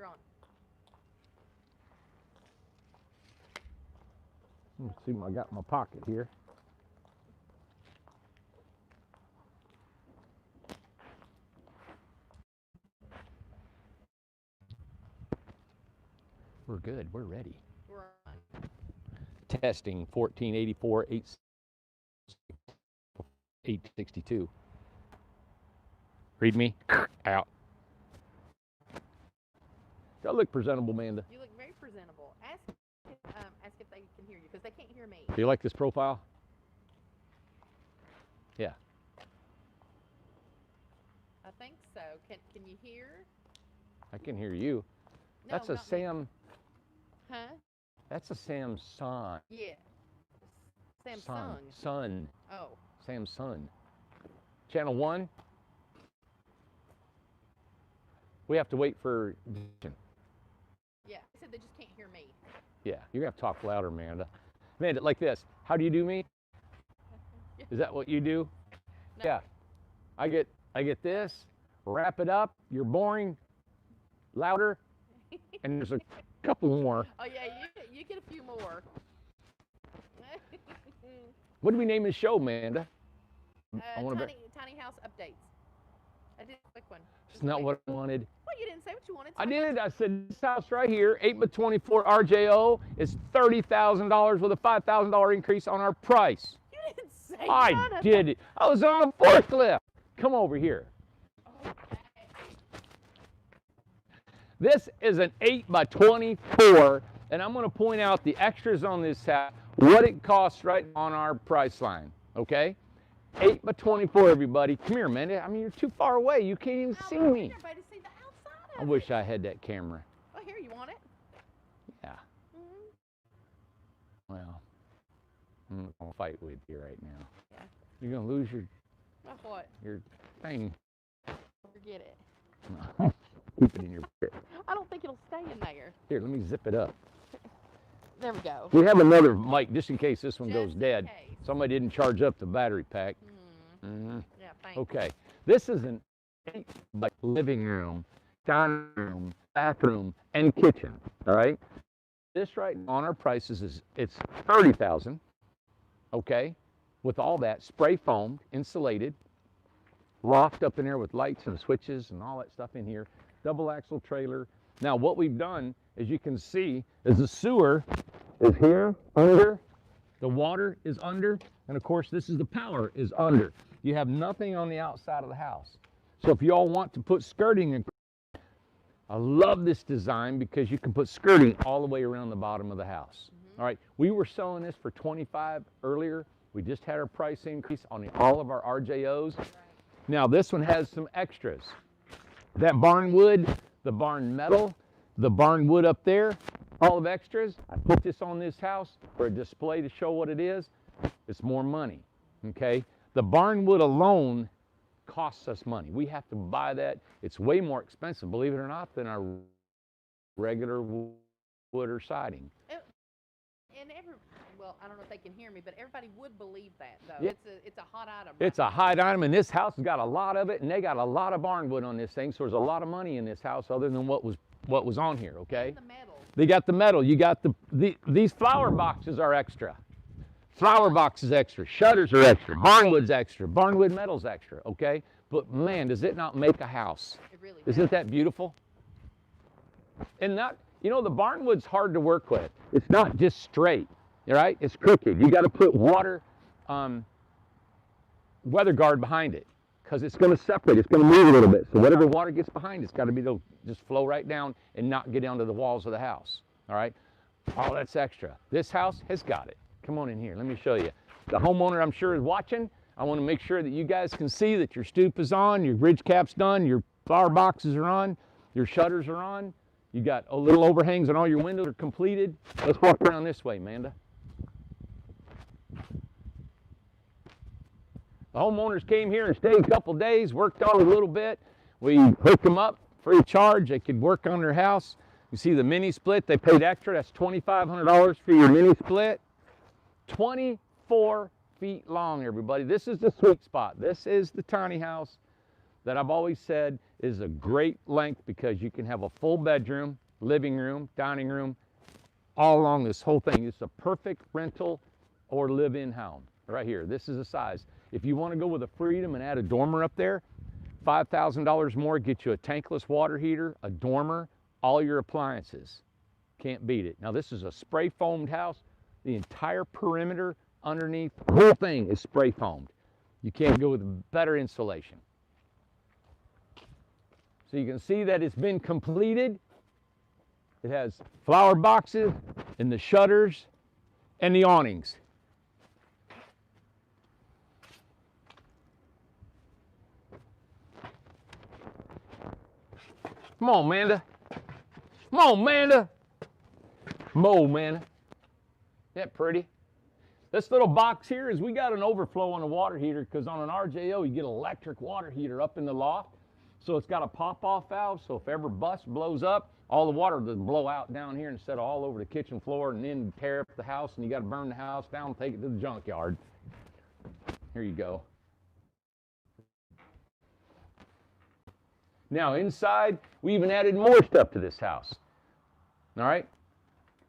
You're on. Let's see what I got in my pocket here. We're good. We're ready. We're on. Testing 1484 862. Read me. Out. Do I look presentable, Amanda? You look very presentable. Ask if they can hear you, because they can't hear me. Do you like this profile? Yeah. I think so. Can you hear? I can hear you. No, That's a not me. Sam. Huh? That's a Samsung. Yeah. Samsung. Sun. Oh. Samsung. Channel 1. We have to wait for. Yeah. They said they just can't hear me. Yeah, you're gonna have to talk louder, Amanda. Amanda, like this. How do you do me? Is that what you do? No. Yeah. I get this. Wrap it up. You're boring. Louder. And there's a couple more. Oh yeah, you get a few more. What do we name this show, Amanda? I want Tiny house updates. I did a quick one. It's not what I wanted. Well, you didn't say what you wanted. I did. I said this house right here, 8x24 RJO, is $30,000 with a $5,000 increase on our price. You didn't say I did it. I was on a forklift. Come over here. Okay. This is an 8x24, and I'm going to point out the extras on this house, what it costs right on our price line, okay? 8x24, everybody. Come here, Amanda. I mean, you're too far away. You can't even see me. Everybody see the outside of I wish I had that camera. Well, here, you want it? Yeah. Mm-hmm. Well, I'm not going to fight with you right now. Yeah. You're going to lose Well, what? your thing. Forget it. No. Keep it in your pocket. I don't think it'll stay in there. Here, let me zip it up. There we go. We have another mic just in case this one goes Just in dead. case. Somebody didn't charge up the battery pack. Yeah, thanks. Okay, this is an 8 by living room, dining room, bathroom, and kitchen. All right. This right on our prices is it's $30,000. Okay, with all that spray foamed, insulated, loft up in there with lights and switches and all that stuff in here. Double axle trailer. Now what we've done, as you can see, is the sewer is here under, the water is under, and of course this is the power is under. You have nothing on the outside of the house. So if you all want to put skirting in, I love this design because you can put skirting all the way around the bottom of the house. All right, we were selling this for $25 earlier. We just had our price increase on all of our RJOs. Now this one has some extras. That barn wood, the barn metal, the barn wood up there, all of extras. I put this on this house for a display to show what it is. It's more money, okay? The barn wood alone costs us money. We have to buy that. It's way more expensive, believe it or not, than our regular wood or siding. Well, I don't know if they can hear me, but everybody would believe that, though. Yeah. It's a hot item. It's a hot item, and this house has got a lot of it, and they got a lot of barn wood on this thing, so there's a lot of money in this house other than what was on here, okay? And the metal. They got the metal. You got these flower boxes are extra. Flower boxes extra. Shutters are extra. Barnwood's extra. Barnwood metal's extra, okay? But man, does it not make a house? It really does. Isn't that beautiful? And not, you know, the barnwood's hard to work with. It's not just straight, all right? It's crooked. You got to put water, weather guard behind it because it's going to separate. It's going to move a little bit. So whatever water gets behind, it's got to be able to just flow right down and not get onto the walls of the house, all right? All that's extra. This house has got it. Come on in here. Let me show you. The homeowner, I'm sure, is watching. I want to make sure that you guys can see that your stoop is on, your ridge cap's done, your flower boxes are on, your shutters are on. You got a little overhangs and all your windows are completed. Let's walk around this way, Amanda. The homeowners came here and stayed a couple days, worked on it a little bit. We hooked them up free of charge. They could work on their house. You see the mini split, they paid extra. That's $2,500 for your mini split. 24 feet long, everybody. This is the sweet spot. This is the tiny house. that I've always said is a great length because you can have a full bedroom, living room, dining room, all along this whole thing. It's a perfect rental or live-in home right here. This is the size. If you want to go with a Freedom and add a dormer up there, $5,000 more, get you a tankless water heater, a dormer, all your appliances. Can't beat it. Now this is a spray foamed house. The entire perimeter underneath, the whole thing is spray foamed. You can't go with better insulation. So you can see that it's been completed. It has flower boxes and the shutters and the awnings. Come on, Amanda. Come on, Amanda. Mo, man. Isn't that pretty? This little box here is we got an overflow on the water heater because on an RJO you get an electric water heater up in the loft. So it's got a pop-off valve, so if ever bust blows up, all the water will blow out down here instead of all over the kitchen floor and then tear up the house and you got to burn the house down and take it to the junkyard. Here you go. Now inside, we even added more stuff to this house. All right?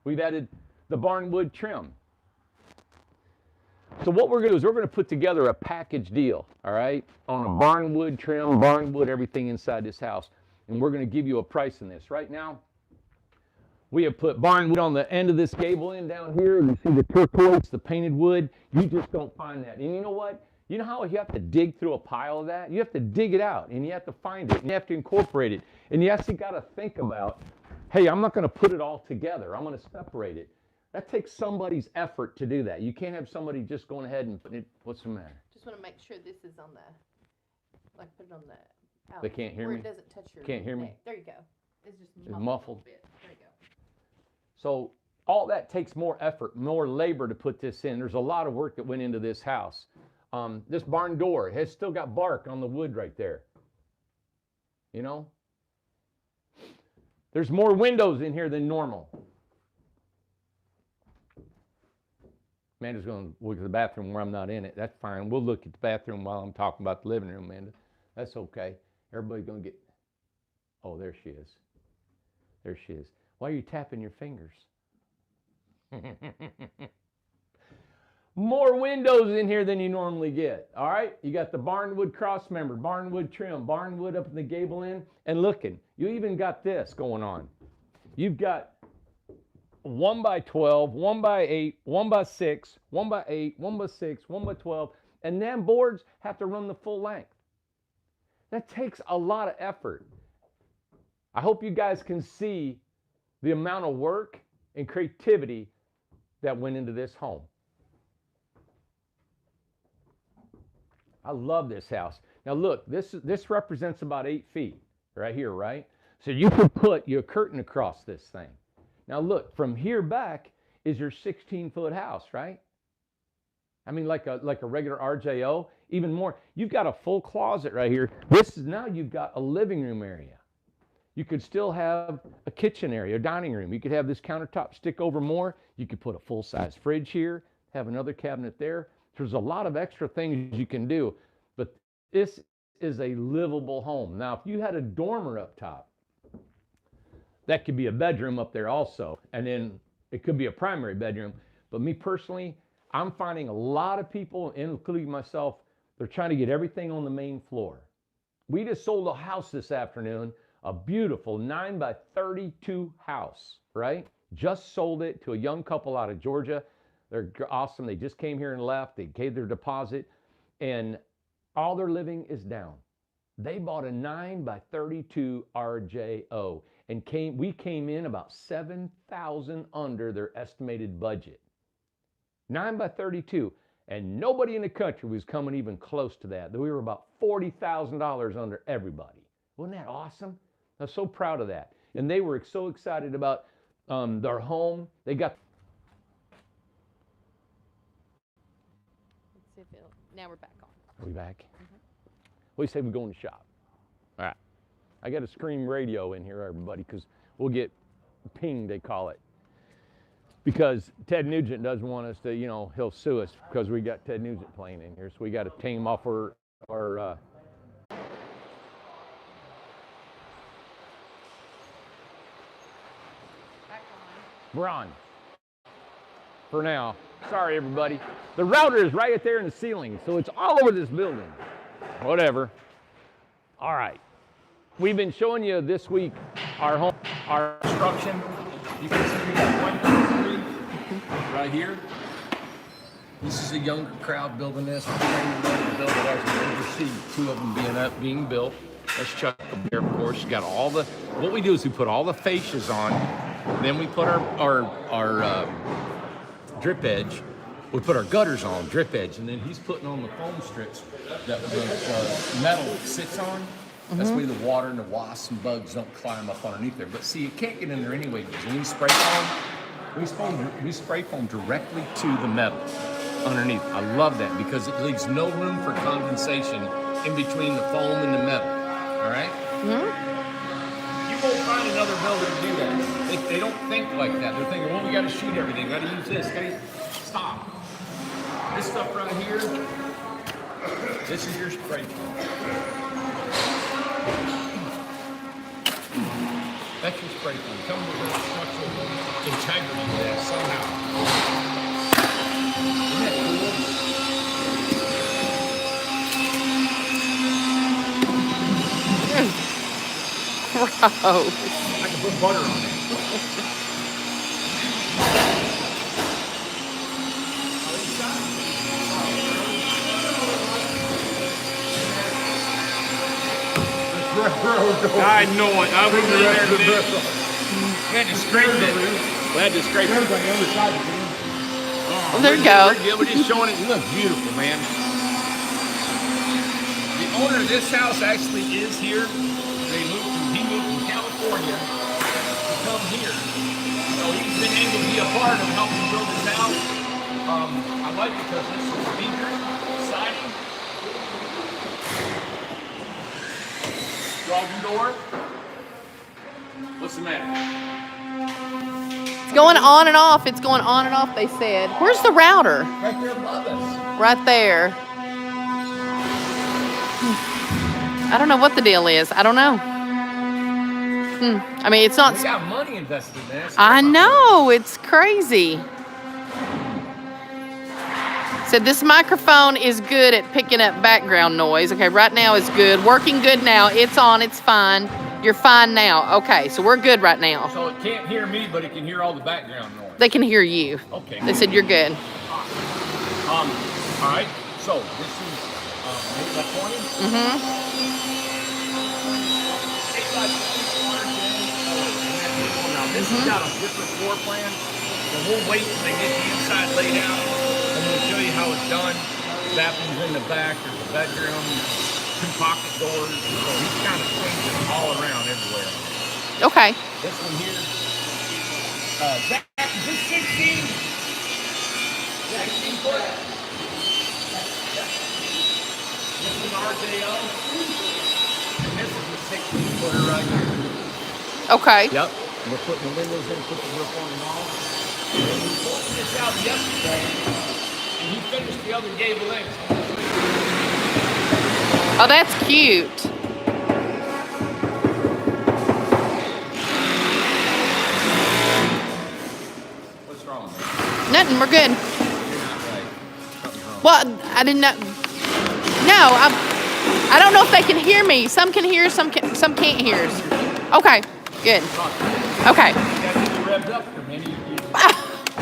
We've added the barnwood trim. So what we're going to do is we're going to put together a package deal, all right, on a barnwood trim, barnwood, everything inside this house. And we're going to give you a price in this. Right now, we have put barnwood on the end of this gable end down here. You see the turquoise, the painted wood. You just don't find that. And you know what? You know how you have to dig through a pile of that? You have to dig it out, and you have to find it, and you have to incorporate it. And you actually got to think about, hey, I'm not going to put it all together. I'm going to separate it. That takes somebody's effort to do that. You can't have somebody just going ahead and putting it. What's the matter? Just want to make sure this is on the, like put it on the. They can't hear where me? It doesn't touch your Can't hear me? neck. There you go. It's just muffled. A bit. There you go. So all that takes more effort, more labor to put this in. There's a lot of work that went into this house. This barn door has still got bark on the wood right there. You know? There's more windows in here than normal. Amanda's going to look at the bathroom where I'm not in it. That's fine. We'll look at the bathroom while I'm talking about the living room, Amanda. That's okay. Everybody's going to get... Oh, there she is. There she is. Why are you tapping your fingers? More windows in here than you normally get. All right? You got the barnwood cross member, barnwood trim, barnwood up in the gable end. And looking, you even got this going on. You've got 1 by 12, 1 by 8, 1 by 6, 1 by 8, 1 by 6, 1 by 12, and them boards have to run the full length. That takes a lot of effort. I hope you guys can see the amount of work and creativity that went into this home. I love this house. Now look, this represents about 8 feet right here, right? So you could put your curtain across this thing. Now look, from here back is your 16-foot house, right? I mean, like a regular RJO, even more. You've got a full closet right here. This is now you've got a living room area. You could still have a kitchen area, a dining room. You could have this countertop stick over more. You could put a full-size fridge here, have another cabinet there. There's a lot of extra things you can do, but this is a livable home. Now, if you had a dormer up top, that could be a bedroom up there also, and then it could be a primary bedroom. But me personally, I'm finding a lot of people, including myself, they're trying to get everything on the main floor. We just sold a house this afternoon, a beautiful 9 by 32 house, right? Just sold it to a young couple out of Georgia. They're awesome. They just came here and left. They gave their deposit, and all their living is down. They bought a 9 by 32 RJO. And we came in about $7,000 under their estimated budget. 9 by 32, and nobody in the country was coming even close to that. We were about $40,000 under everybody. Wasn't that awesome? I was so proud of that. And they were so excited about their home. They got... Let's see if it'll... Now we're back on. Are we back? What do you say we go in the shop? All right. I got a Scream radio in here, everybody, because we'll get pinged, they call it. Because Ted Nugent doesn't want us to, you know, he'll sue us because we got Ted Nugent playing in here. So we got to tame him off our We're on. For now. Sorry, everybody. The router is right there in the ceiling, so it's all over this building. Whatever. All right. We've been showing you this week our construction. You can see we got 1, 2, 3 right here. This is a younger crowd building this. We're training them to build it as we oversee 2 of them being built. That's Chuck up there, of course. You got all the. What we do is we put all the fascias on, then we put our drip edge. We put our gutters on drip edge, and then he's putting on the foam strips that the metal sits on. That's where the water and the wasps and bugs don't climb up underneath there. But see, you can't get in there anyway because when we spray foam, we spray foam directly to the metal underneath. I love that because it leaves no room for condensation in between the foam and the metal. All right? You won't find another builder to do that. They don't think like that. They're thinking, well, we got to shoot everything. Got to use this. Stop. This stuff right here, this is your spray foam. That's your spray foam. Tell me the structural integrity of that somehow. Isn't that Gross. I can put butter on it. I know it. I was in there. We had to scrape it. We had to scrape it. Well, there you go. We're just showing it. It looks beautiful, man. The owner of this house actually is here. He moved from California to come here. So he's been able to be a part of helping build this house. I like it because this is speaker, siding, garden door. What's the matter? It's going on and off. It's going on and off, they said. Where's the router? Right there above us. Right there. I don't know what the deal is. I don't know. I mean, it's not. We got money invested in this. I know. It's crazy. Said this microphone is good at picking up background noise. Okay, right now is good. Working good now. It's on. It's fine. You're fine now. Okay, so we're good right now. So it can't hear me, but it can hear all the background noise. They can hear you. Okay. They said you're good. All right. So this is maybe about 20. Now this has got a different floor plan, and we'll wait till they get the inside laid out, and we'll show you how it's done. Bathrooms in the back, there's a bedroom, 2 pocket doors. So he's kind of changing all around everywhere. Okay. This one here, Zach, is this 16? 16 foot? This is RJO. And this is a 16 footer right here. Okay. Yep. We're putting the windows in, put the roof on and all. And then we pulled this out yesterday, and he finished the other gable ends. Oh, that's cute. What's wrong, man? Nothing. We're good. You're not right. Something's wrong. Well, I didn't know. No, I don't know if they can hear me. Some can hear, some can't hear. Okay, good. Okay. You got to get you revved up for many.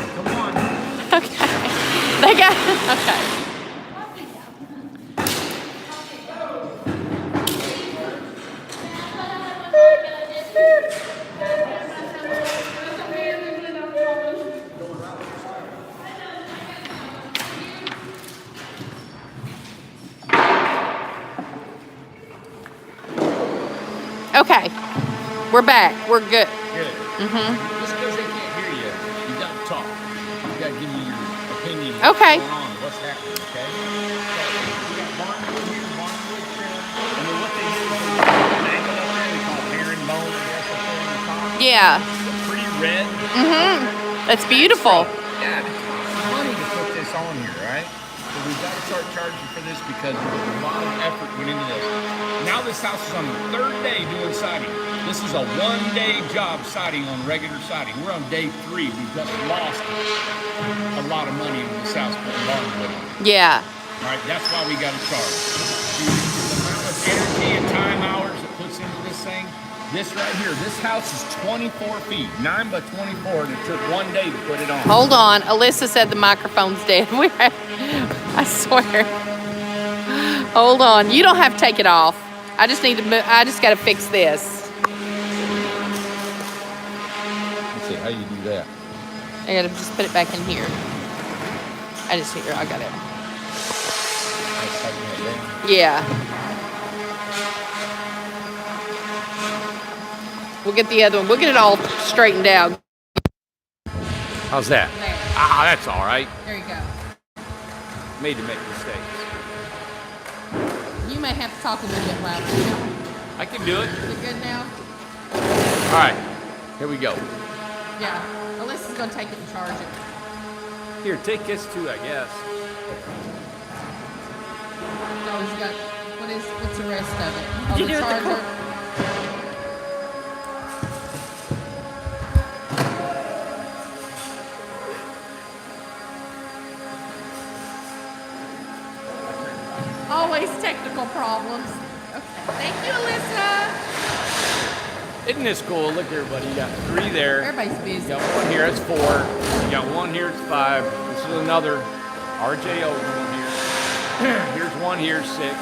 Come on. Okay. They got. Okay. Okay, we're back. We're good. Good. Just because they can't hear you, you got to talk. You got to give me your opinion. Okay. What's going on? What's happening? Okay. So we got barnwood here, barnwood trim, and then what they do is they angle up there. They call it herringbone. That's what they're on the top. Yeah. It's pretty red. That's beautiful. Yeah, it's money to put this on here, right? So we've got to start charging for this because there's a lot of effort went into this. Now this house is on the 3rd day doing siding. This is a one-day job siding on regular siding. We're on day 3. We've just lost a lot of money in this house putting barnwood on. Yeah. All right, that's why we got to charge. The amount of energy and time hours it puts into this thing. This right here, this house is 24 feet, 9 by 24, and it took 1 day to put it on. Hold on. Alyssa said the microphone's dead. I swear. Hold on. You don't have to take it off. I just need to move. I just got to fix this. Let's see how you do that. I got to just put it back in here. I got it. Yeah. We'll get the other one. We'll get it all straightened out. How's that? There. Ah, that's all right. There you go. Made to make mistakes. You may have to talk a little bit louder now. I can do it. Is it good now? All right, here we go. Yeah. Alyssa's going to take it and charge it. Here, take this too, I guess. Oh, he's got, what's the rest of it? Oh, Did you the do it with the charger. Always technical problems. Okay. Thank you, Alyssa. Isn't this cool? Look, everybody, you got 3 there. Everybody's busy. You got 1 here, it's 4. You got 1 here, it's 5. This is another RJO one here. Here's 1 here, 6. There's 7.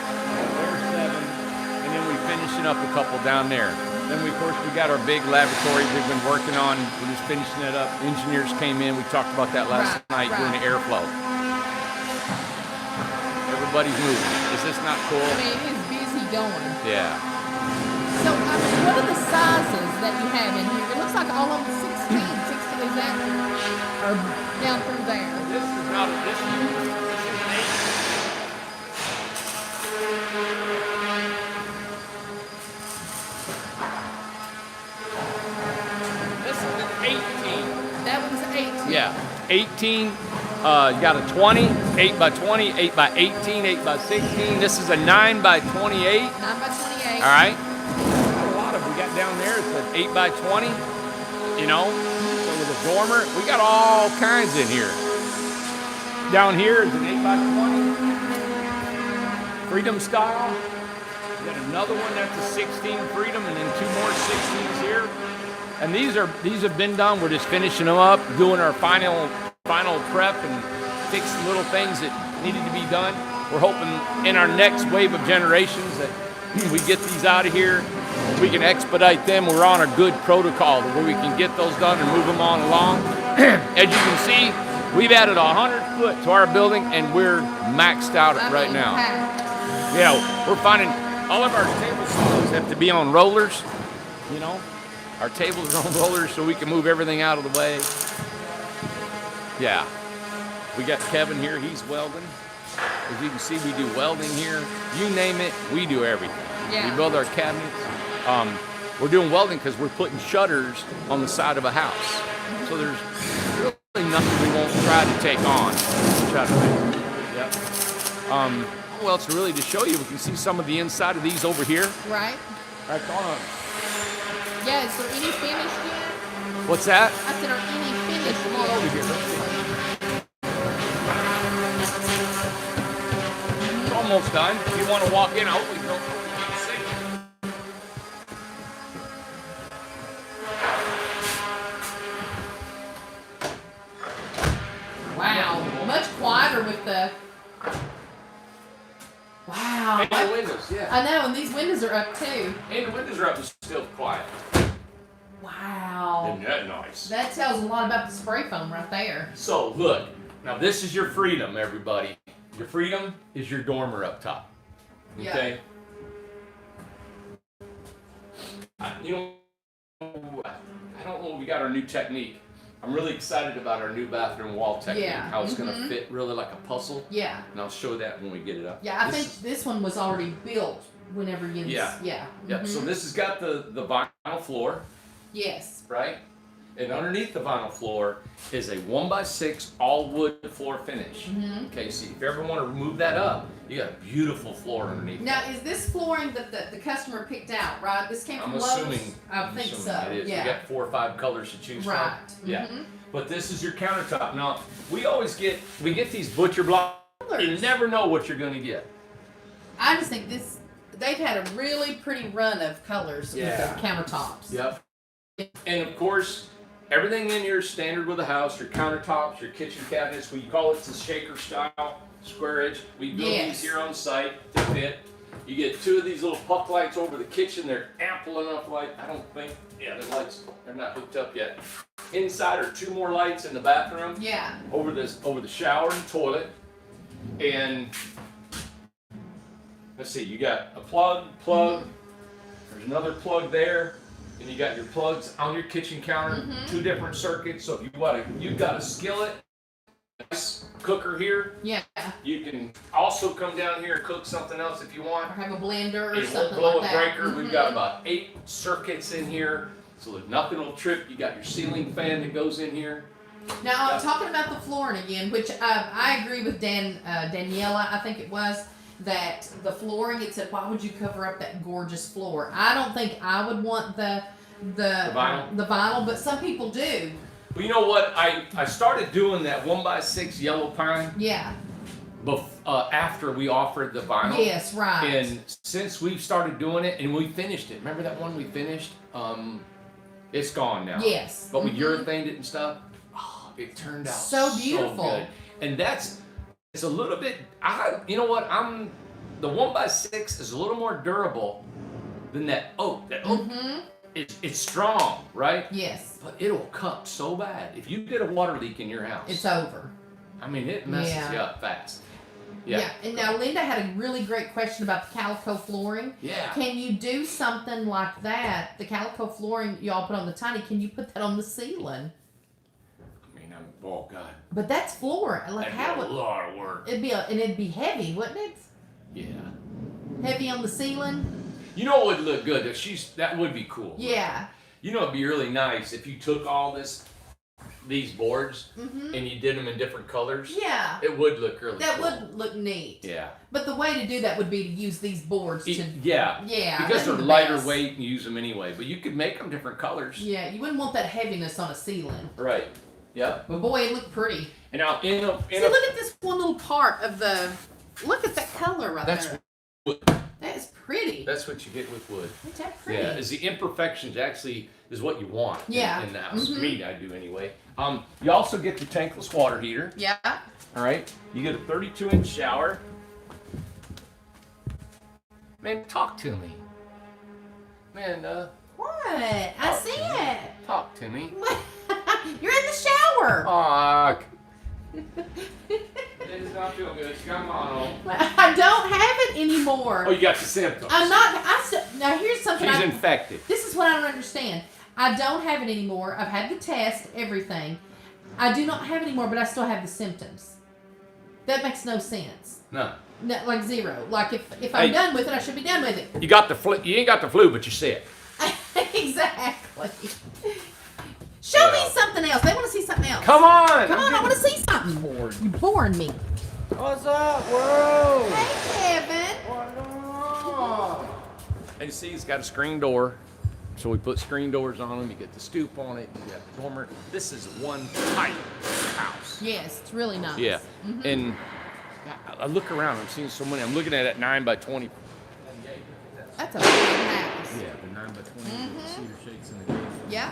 And then we're finishing up a couple down there. Then, of course, we got our big laboratory we've been working on. We're just finishing it up. Engineers came in. We talked about that last night doing the airflow. Everybody's moving. Is this not cool? I mean, it is busy going. Yeah. So, I mean, what are the sizes that you have in here? It looks like all of them 16. 16 is that? Or down through there? This is not, this is an 8. This is an 18. That one's 18. Yeah, 18. You got a 20, 8 by 20, 8 by 18, 8 by 16. This is a 9 by 28. 9 by 28. All right. A lot of we got down there. It's an 8 by 20. You know, so with a dormer, we got all kinds in here. Down here is an 8 by 20, Freedom style. We got another one that's a 16 Freedom, and then 2 more 16s here. And these have been done. We're just finishing them up, doing our final prep and fix little things that needed to be done. We're hoping in our next wave of generations that we get these out of here, we can expedite them. We're on a good protocol where we can get those done and move them on along. As you can see, we've added 100 foot to our building and we're maxed out right now. Yeah, we're finding all of our table saws have to be on rollers, you know. Our tables are on rollers so we can move everything out of the way. Yeah, we got Kevin here, he's welding. As you can see, we do welding here. You name it, we do everything. Yeah. We build our cabinets. We're doing welding because we're putting shutters on the side of a house. So there's really nothing we won't try to take on. Yep. Well, it's really to show you, we can see some of the inside of these over here. Right. Right on. Yeah, is there any finished yet? What's that? I said, are any finished Come on yet? over here. It's almost done. If you want to walk in, I hope we don't see. Wow, much quieter with the. Wow. And the windows, yeah. I know, and these windows are up too. And the windows are up and still quiet. Wow. Isn't that nice? That tells a lot about the spray foam right there. So look, now this is your Freedom, everybody. Your Freedom is your dormer up top. Okay? You know, I don't know, we got our new technique. I'm really excited about our new bathroom wall technique. Yeah. How it's going to fit really like a puzzle. Yeah. And I'll show that when we get it up. Yeah, I think this one was already built whenever you. Yeah. Yeah. Yeah. So this has got the vinyl floor, Yes. right? And underneath the vinyl floor is a 1x6 all wood floor finish. Okay, so if you ever want to remove that up, you got a beautiful floor underneath. Now, is this flooring that the customer picked out, right? This came from I'm Lowe's? assuming. I think so. It is. Yeah. We got 4 or 5 colors to choose Right. from. Yeah. But this is your countertop. Now, we get these butcher blocks. You never know what you're going to get. I just think they've had a really pretty run of colors with the countertops. Yep. And of course, everything in here is standard with the house. Your countertops, your kitchen cabinets. We call it the shaker style, square edge. We build these here on site to fit. You get 2 of these little puck lights over the kitchen. They're ample enough light. I don't think, the lights, they're not hooked up yet. Inside are 2 more lights in the bathroom. Yeah. Over the shower and toilet. And let's see, you got a plug. There's another plug there. And you got your plugs on your kitchen counter, 2 different circuits. So if you've got a skillet, nice cooker here. Yeah. You can also come down here and cook something else if you want. Or have a blender or it something will blow like a that. breaker. We've got about 8 circuits in here, so that nothing will trip. You got your ceiling fan that goes in here. Now, talking about the flooring again, which I agree with Daniela, I think it was, that the flooring, it said, why would you cover up that gorgeous floor? I don't think I would want the vinyl, but some people do. Well, you know what? I started doing that 1x6 yellow pine. Yeah. After we offered the vinyl. Yes, right. And since we've started doing it, and we finished it. Remember that one we finished? It's gone now. Yes. But we urethaned it and stuff. Oh, it turned out so beautiful. So good. And it's a little bit. You know what? The 1x6 is a little more durable than that oak. That oak. It's strong, right? Yes. But it'll cut so bad. If you get a water leak in your house, it's over. I mean, it messes you up fast. Yeah. And now Linda had a really great question about the calico flooring. Yeah. Can you do something like that? The calico flooring y'all put on the tiny, can you put that on the ceiling? I mean, oh God. But that's floor. Like That'd be a lot of work. It'd be heavy, wouldn't it? Yeah. Heavy on the ceiling. You know what would look good? That would be cool. Yeah. You know, it'd be really nice if you took all these boards and you did them in different colors. Yeah. It would look really cool. That would look neat. Yeah. But the way to do that would be to use these boards to. Yeah. Because they're lighter weight and use them anyway. But you could make them different colors. Yeah. You wouldn't want that heaviness on a ceiling. Right. Yeah. But boy, it looked pretty. And now see, look at this one little part of the. Look at that color right there. Wood. That is pretty. That's what you get with wood. Isn't that pretty? Yeah, is the imperfections actually is what you want in the house. Me, I do anyway. You also get the tankless water heater. Yeah. All right. You get a 32-inch shower. Man, talk to me. Man, what? I see it. Talk to me. You're in the shower. Fuck. It does not feel good. Come on. I don't have it anymore. Oh, you got the symptoms. I'm not. Now here's something. She's infected. This is what I don't understand. I don't have it anymore. I've had the test, everything. I do not have it anymore, but I still have the symptoms. That makes no sense. No. Like zero. Like if I'm done with it, I should be done with it. You got the flu. You ain't got the flu, but you're sick. Exactly. Show me something else. They want to see something else. Come on. Come on, I want to see something. Bored. You're boring me. What's up, world? Hey, Kevin. What's going on? And you see, it's got a screen door. So we put screen doors on them. You get the stoop on it. You got the dormer. This is one tight house. Yes, it's really nice. Yeah. And I look around. I'm seeing so many. I'm looking at it 9 by 20. That's a big house. Yeah, the 9 by 20 with the cedar shakes in the gate. Yeah.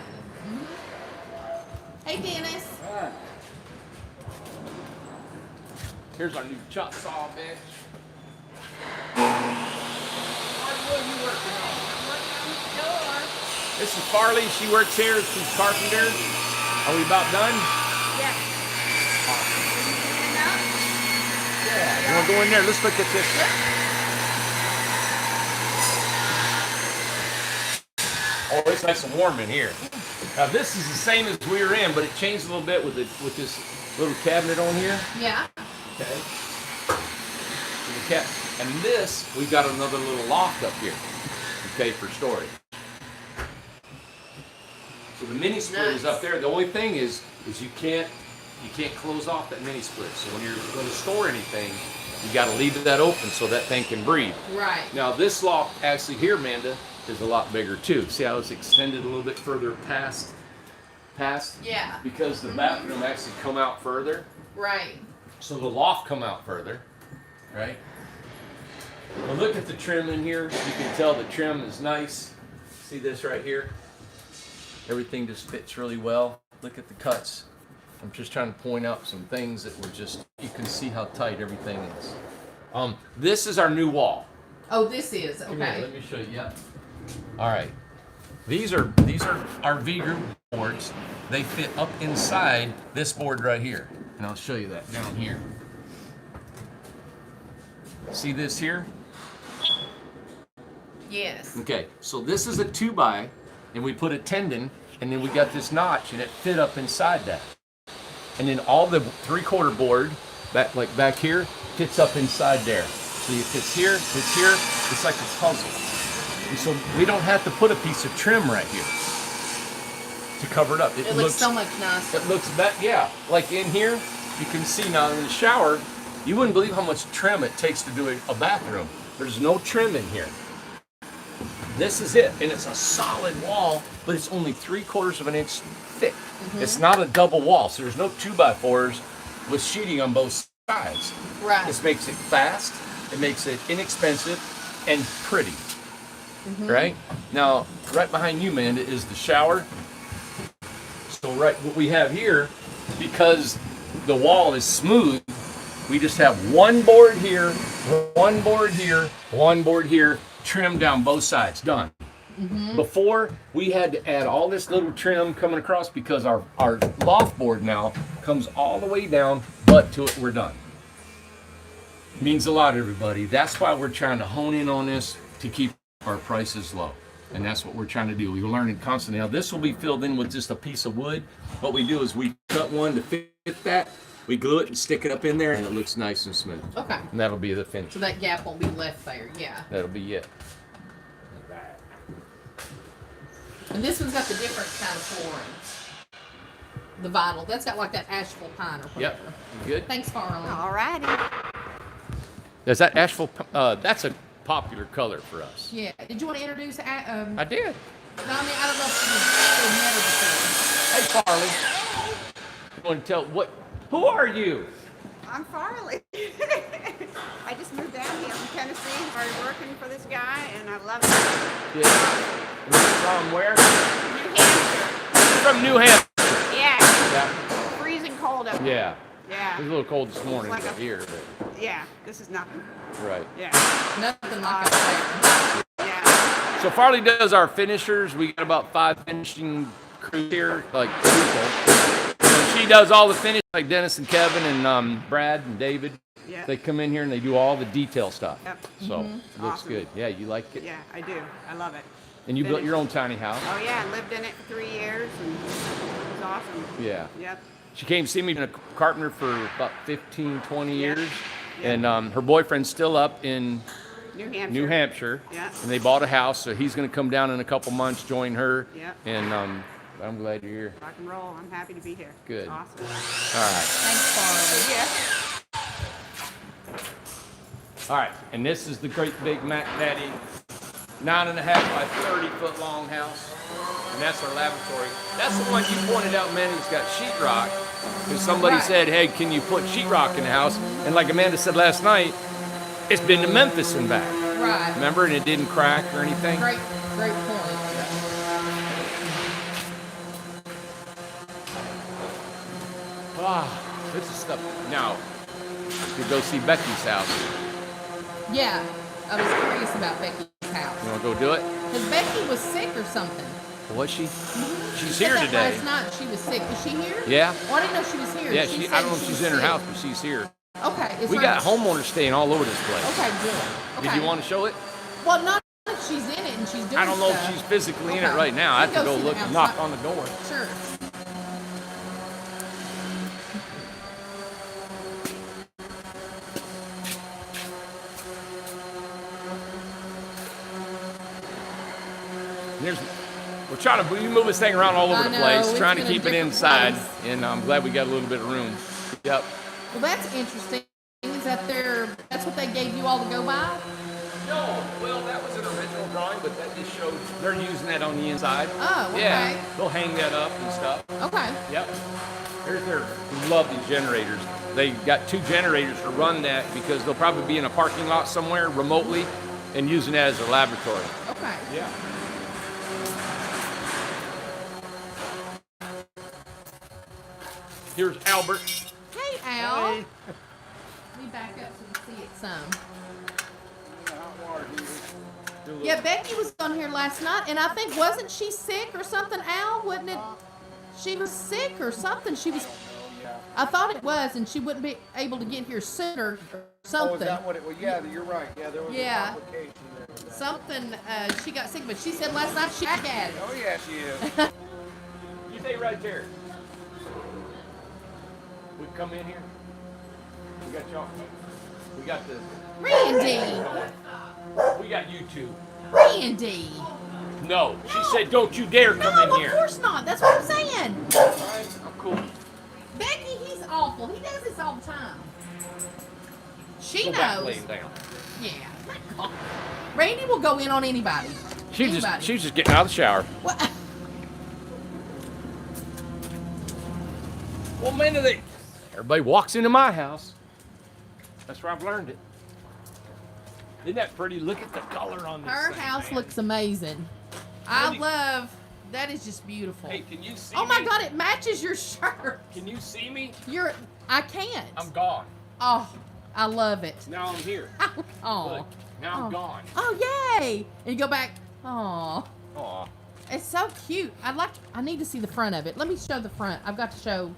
Hey, Dennis. Hi. Here's our new chop saw bench. This is Farley. She works here. She's carpenter. Are we about done? Yeah. Awesome. Yeah. You want to go in there? Let's look at this. Oh, it's nice and warm in here. Now this is the same as we were in, but it changed a little bit with this little cabinet on here. Yeah. Okay. And this, we've got another little loft up here. Okay, for storage. So the mini split is up Nice. there. The only thing is you can't close off that mini split. So when you're going to store anything, you got to leave that open so that thing can breathe. Right. Now this loft actually here, Amanda, is a lot bigger too. See how it's extended a little bit further past? Yeah. Because the bathroom actually come out further. Right. So the loft come out further, right? Well, look at the trim in here. You can tell the trim is nice. See this right here? Everything just fits really well. Look at the cuts. I'm just trying to point out some things that were just, you can see how tight everything is. This is our new wall. Oh, this is Come here, okay. let me show you. Yep. All right. These are our V group boards. They fit up inside this board right here. And I'll show you that down here. See this here? Yes. Okay, so this is a 2x, and we put a tendon, and then we got this notch, and it fit up inside that. And then all the 3/4 board, back here, fits up inside there. So it fits here, it's like a puzzle. And so we don't have to put a piece of trim right here to cover it up. It looks so much nicer. It looks that, yeah. Like in here, you can see now in the shower, you wouldn't believe how much trim it takes to do a bathroom. There's no trim in here. This is it, and it's a solid wall, but it's only 3/4 of an inch thick. It's not a double wall, so there's no 2x4s with sheeting on both sides. Right. This makes it fast, it makes it inexpensive, and pretty. Right? Now, right behind you, Amanda, is the shower. So what we have here, because the wall is smooth, we just have one board here, one board here, one board here, trim down both sides, done. Before, we had to add all this little trim coming across because our loft board now comes all the way down, but to it, we're done. Means a lot, everybody. That's why we're trying to hone in on this to keep our prices low. And that's what we're trying to do. We're learning constantly. Now, this will be filled in with just a piece of wood. What we do is we cut one to fit that, we glue it and stick it up in there, and it looks nice and smooth. Okay. And that'll be the finish. So that gap won't be left there. Yeah. That'll be it. And this one's got the different kind of flooring. The vinyl. That's got like that asphalt pine or whatever. Yep. You good? Thanks, Farley. All righty. Is that asphalt? That's a popular color for us. Yeah. Did you want to introduce? I did. No, I mean, I don't know if you've met her before. Hey, Farley. You want to tell who are you? I'm Farley. I just moved down here from Tennessee, started working for this guy, and I love it. Yeah. From where? New Hampshire. From New Hampshire. Yeah. Yeah. Freezing cold up. Yeah. Yeah. It was a little cold this morning Like up a- here, but Yeah. This is nothing. right. Yeah. Nothing like that. Yeah. So Farley does our finishers. We got about 5 finishing crews here, like people. So she does all the finish, like Dennis and Kevin and Brad and David. Yeah. They come in here and they do all the detail stuff. Yep. So it looks Awesome. good. Yeah, you like it? Yeah, I do. I love it. And you built Finish. your own tiny house. Oh yeah, I lived in it for 3 years, and it was awesome. Yeah. Yep. She came to see me, been a carpenter for about 15, 20 Yeah. years. Yeah. And her boyfriend's still up in New Hampshire. New Hampshire. Yeah. And they bought a house, so he's going to come down in a couple months, join her. Yeah. And I'm glad you're here. Rock and roll. I'm happy to be here. Good. Awesome. All right. Thanks, Farley. Yeah. All right. And this is the great big Mac Daddy 9.5 by 30 foot long house. And that's our lavatory. That's the one you pointed out, man. It's got sheetrock. Because somebody Right. said, hey, can you put sheetrock in the house? And like Amanda said last night, it's been to Memphis and back. Right. Remember? And it didn't crack or anything. Great point. Ah, this is stuff. Now, you go see Becky's house. Yeah. I was curious about Becky's house. You want to go do it? Because Becky was sick or something. Was she? She's Said here that today. Last night she was sick. Is she here? Yeah. Well, I didn't know she was here. Yeah, She I said don't know if she she's was in her sick. house, but she's here. Okay. Is We her- got homeowners staying all over this place. Okay, good. Okay. Did you want to show it? Well, not if she's in it and she's doing I don't know stuff. if she's physically in it Okay. right now. I have We to can go see the look and knock outside. on the door. Sure. There's, We're trying to we move this thing around all over I the know, place, it's trying to been a keep it different inside, place. and I'm glad we got a little bit of room. Yep. Well, that's interesting. Is that that's what they gave you all to go by? No, well, that was an original drawing, but that just shows they're using that on the inside. Oh, okay. Yeah, they'll hang that up and stuff. Okay. Yep. Here's their, we love these generators. They got 2 generators to run that because they'll probably be in a parking lot somewhere remotely and using that as a laboratory. Okay. Yeah. Here's Albert. Hey, Al. Let me back up so you can see it some. Yeah, Becky was on here last night, and I think, wasn't she sick or something, Al? Wasn't it? She was sick or something. She was. I thought it was, and she wouldn't be able to get here sooner or something. Oh, is that what it was? Yeah, you're right. Yeah, there was Yeah. a complication there with that. Something, she got sick, but she said last night she back at it. Oh, yeah, she is. You stay right there. We come in here. We got y'all. We got the. Randy! We got you two. Randy! No, she said, don't you dare come No, in of here. course not. That's what I'm saying. Alright, I'm cool. Becky, he's awful. He does this all the time. She Go back knows. laying down. Yeah. Randy will go in on anybody. She's just getting out of the shower. What? Well, man, everybody walks into my house. That's where I've learned it. Isn't that pretty? Look at the color on this Her thing, house man. looks amazing. I Randy. love. That is just beautiful. Hey, can you see Oh my me? God! It matches your shirt. Can you see me? I can't. I'm gone. Oh, I love it. Now I'm here. Oh. Look, now I'm gone. Oh yay! And you go back. Oh. Aw. It's so cute. I need to see the front of it. Let me show the front. I've got to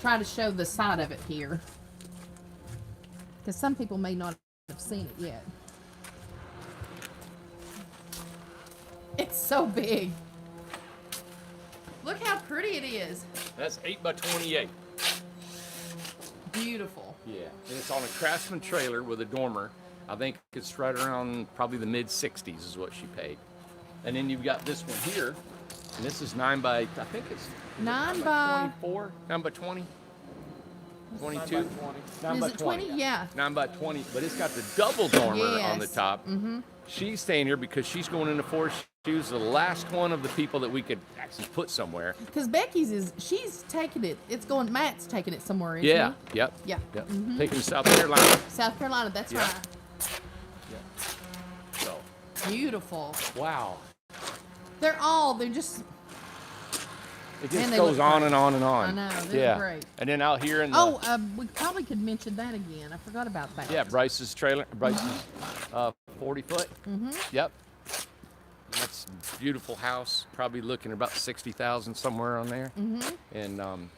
try to show the side of it here. Because some people may not have seen it yet. It's so big. Look how pretty it is. That's 8 by 28. Beautiful. Yeah. And it's on a Craftsman trailer with a dormer. I think it's right around probably the mid 60s is what she paid. And then you've got this one here. And this is 9 by, I think it's 9 by 24, 9 by 20, 22, 9 by 20. 9 Is by it 20? Yeah. 9 by 20, but it's got the double dormer on the Yes. top. Mm-hmm. She's staying here because she's going into force. She was the last one of the people that we could actually put somewhere. Because Becky's she's taking it. Matt's taking it somewhere, isn't Yeah, he? yep, Yeah. yep. Mhm. Taking to South Carolina. South Carolina, that's Yeah. right. So, Beautiful. wow. They're just, It Man, just they goes look on great. and on and on. I know, they look yeah. great. And then out here in the, we probably could mention that again. I forgot about that. yeah, Bryce's trailer, Bryce's 40 foot. Mm-hmm. Yep. That's a beautiful house. Probably looking at about 60,000 somewhere on there. Mm-hmm. And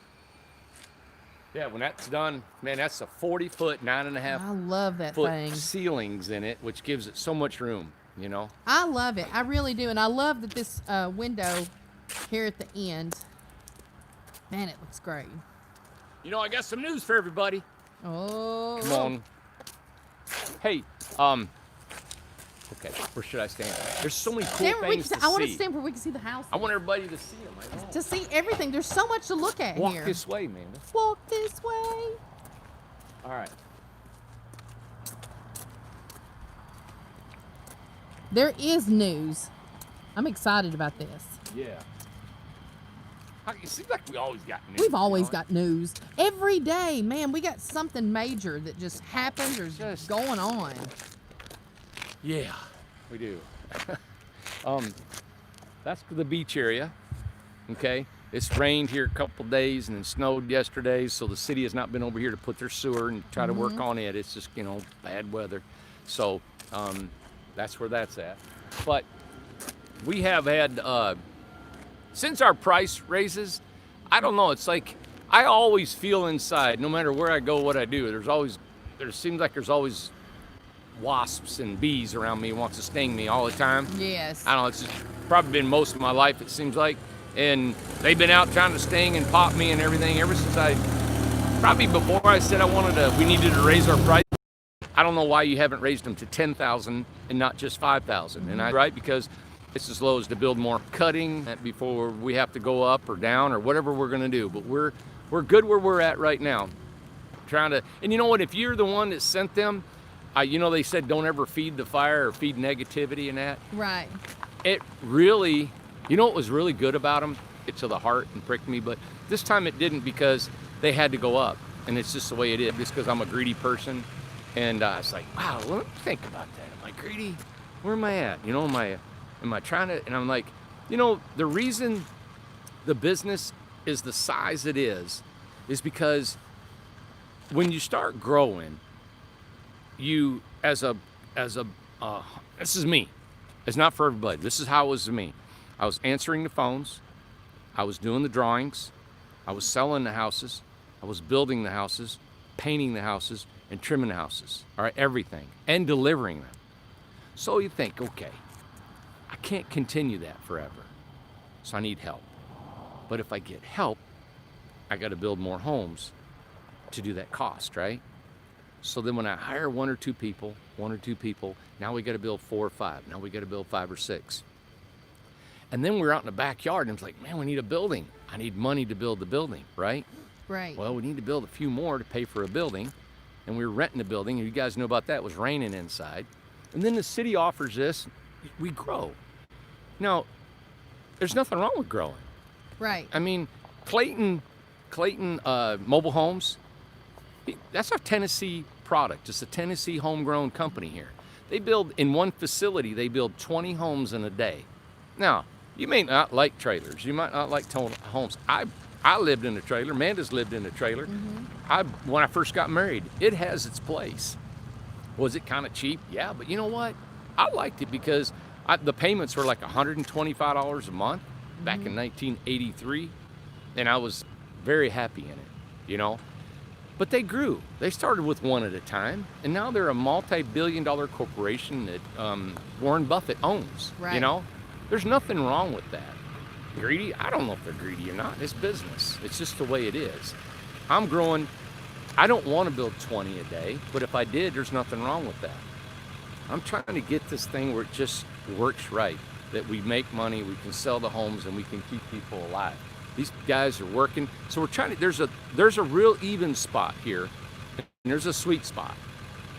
yeah, when that's done, man, that's a 40 foot, 9.5 I love that foot thing. ceilings in it, which gives it so much room, you know? I love it. I really do. And I love that this window here at the end, man, it looks great. You know, I got some news for everybody. Oh. Come on. Hey, okay, where should I stand? There's so many cool Stand where we things can, to I want see. to stand where we can see the house. I want everybody to see them. I know. To see everything. There's so much to look at Walk here. this way, man. Walk this way. All right. There is news. I'm excited about this. Yeah. It seems like we always got news. We've always you know? got news. Every day, man, we got something major that just happens or is Just- going on. Yeah, we do. That's the beach area. Okay. It's rained here a couple days and then snowed yesterday, so the city has not been over here to put their sewer and try to work on it. It's just, bad weather. So that's where that's at. But we have had, since our price raises, I don't know, it's like I always feel inside, no matter where I go, what I do, there seems like there's always wasps and bees around me, wants to sting me all the time. Yes. I don't know, it's just probably been most of my life, it seems like. And they've been out trying to sting and pop me and everything ever since probably before I said we needed to raise our price. I don't know why you haven't raised them to 10,000 and not just 5,000. And right, because It's as low as to build more cutting before we have to go up or down or whatever we're gonna do. But we're good where we're at right now. Trying to, and you know what, if you're the one that sent them, you know, they said don't ever feed the fire or feed negativity and that. Right. It really, you know what was really good about them? It to the heart and pricked me, but this time it didn't because they had to go up. And it's just the way it is, just because I'm a greedy person. And it's like, wow, let me think about that. Am I greedy? Where am I at? You know, am I trying to, and I'm like, you know, the reason the business is the size it is because when you start growing, you this is me. It's not for everybody. This is how it was to me. I was answering the phones. I was doing the drawings. I was selling the houses. I was building the houses, painting the houses, and trimming the houses. All right, everything, and delivering them. So you think, okay, I can't continue that forever. So I need help. But if I get help, I got to build more homes to do that cost, right? So then when I hire one or two people, now we got to build 4 or 5. Now we got to build 5 or 6. And then we're out in the backyard and it's like, man, we need a building. I need money to build the building, right? Right. Well, we need to build a few more to pay for a building. And we were renting a building, and you guys know about that. It was raining inside. And then the city offers this, we grow. Now, there's nothing wrong with growing. Right. I mean, Clayton Mobile Homes, that's a Tennessee product. It's a Tennessee homegrown company here. They build, in one facility, they build 20 homes in a day. Now, you may not like trailers. You might not like homes. I lived in a trailer. Amanda's lived in a trailer. Mm-hmm. When I first got married, it has its place. Was it kind of cheap? Yeah, but you know what? I liked it because the payments were like $125 a month back in 1983, and I was very happy in it, you know? But they grew. They started with one at a time, and now they're a multi-billion-dollar corporation that Warren Buffett owns, Right. you know? There's nothing wrong with that. Greedy? I don't know if they're greedy or not. It's business. It's just the way it is. I'm growing. I don't want to build 20 a day, but if I did, there's nothing wrong with that. I'm trying to get this thing where it just works right, that we make money, we can sell the homes, and we can keep people alive. These guys are working. So we're trying to, there's a real even spot here, and there's a sweet spot.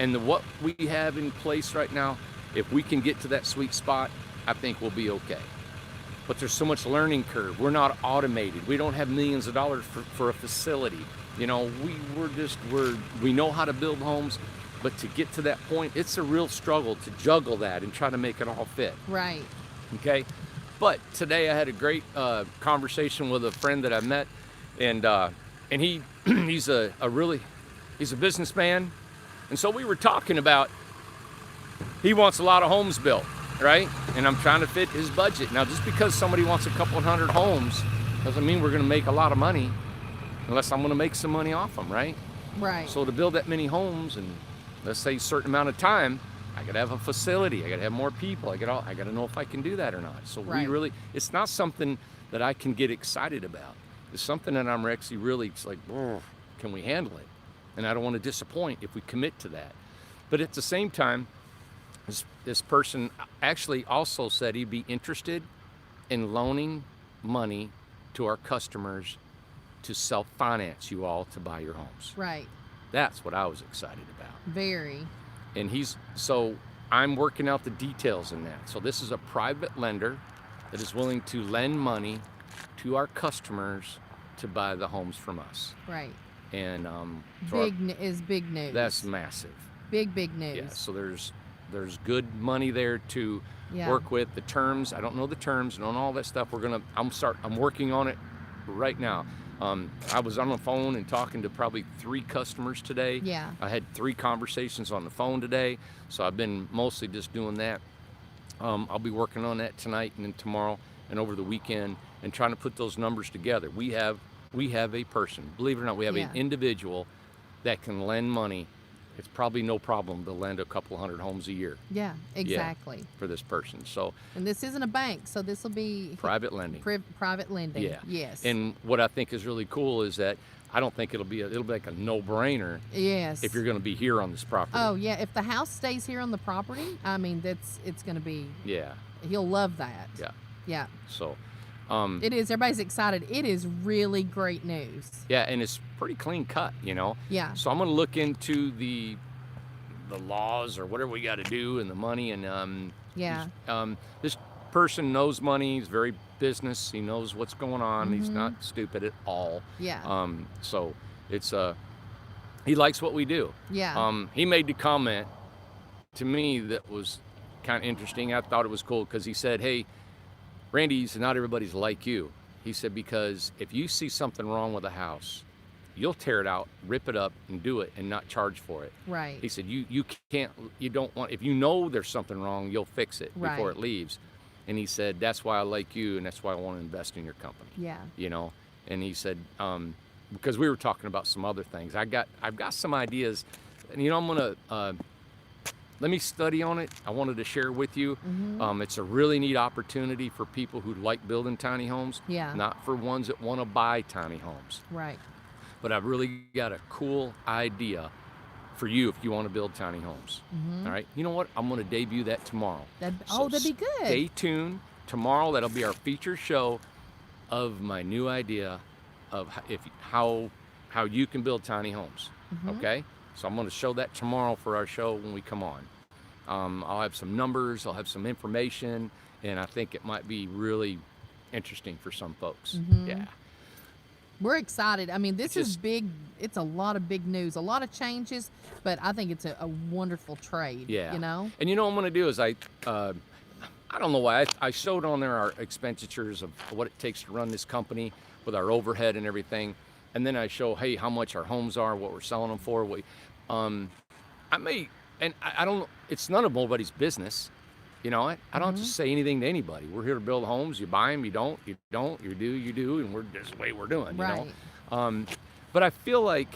And what we have in place right now, if we can get to that sweet spot, I think we'll be okay. But there's so much learning curve. We're not automated. We don't have millions of dollars for a facility. You know, we know how to build homes, but to get to that point, it's a real struggle to juggle that and try to make it all fit. Right. Okay. But today I had a great conversation with a friend that I met, and he's a businessman, and so we were talking about he wants a lot of homes built. Right? And I'm trying to fit his budget. Now, just because somebody wants a couple hundred homes doesn't mean we're going to make a lot of money unless I'm going to make some money off them, right? Right. So to build that many homes and let's say a certain amount of time, I got to have a facility. I got to have more people. I got to know if I can do that or not. So Right. it's not something that I can get excited about. It's something that I'm actually really, it's like, can we handle it? And I don't want to disappoint if we commit to that. But at the same time, this person actually also said he'd be interested in loaning money to our customers to self-finance you all to buy your homes. Right. That's what I was excited about. Very. And so I'm working out the details in that. So this is a private lender that is willing to lend money to our customers to buy the homes from us. Right. And big news. That's massive. Big news. Yeah. So there's good money there to work with. The terms, I don't know the terms, and on all that stuff, I'm working on it right now. I was on the phone and talking to probably 3 customers today. Yeah. I had 3 conversations on the phone today, so I've been mostly just doing that. I'll be working on that tonight and then tomorrow and over the weekend and trying to put those numbers together. We have a person, believe it or not, we have an individual that can lend money. It's probably no problem to lend a couple hundred homes a year. Yeah, exactly. For this person. So, and this isn't a bank, so this will be private lending. Private lending. Yeah. Yes. And what I think is really cool is that I don't think it'll be like a no-brainer. Yes. If you're going to be here on this property. Oh yeah, if the house stays here on the property, I mean it's going to be. Yeah. he'll love that. Yeah. Yeah. So, It is. Everybody's excited. It is really great news. yeah, and it's pretty clean cut, you know. Yeah. So I'm gonna look into the laws or whatever we got to do and the money and Yeah. this person knows money. He's very business. He knows what's going on. He's not stupid at all. Yeah. So it's he likes what we do. Yeah. He made the comment to me that was kind of interesting. I thought it was cool because he said, "Hey, Randy, he said, not everybody's like you." He said, because if you see something wrong with a house, you'll tear it out, rip it up, and do it and not charge for it. Right. He said, you don't want, if you know there's something wrong, you'll fix it before Right. it leaves. And he said, that's why I like you, and that's why I want to invest in your company. Yeah. You know, and he said, because we were talking about some other things. I've got some ideas, and I'm gonna let me study on it. I wanted to share with you. It's a really neat opportunity for people who like building tiny homes, Yeah. not for ones that want to buy tiny homes. Right. But I've really got a cool idea for you if you want to build tiny homes. All right. You know what? I'm going to debut that tomorrow. That'd So be good. Stay tuned. Tomorrow, that'll be our feature show of my new idea of how you can build tiny homes. Okay. So I'm going to show that tomorrow for our show when we come on. I'll have some numbers. I'll have some information, and I think it might be really interesting for some folks. Yeah. We're excited. I mean, this is Just- big. It's a lot of big news, a lot of changes, but I think it's a wonderful trade. Yeah. You know? And what I'm going to do is I don't know why I showed on there our expenditures of what it takes to run this company with our overhead and everything, and then I show, hey, how much our homes are, what we're selling them for. I may, and I don't. It's none of nobody's business. I don't have to say anything to anybody. We're here to build homes. You buy them. You don't. You don't. You do. And we're just the way we're doing. Right. But I feel like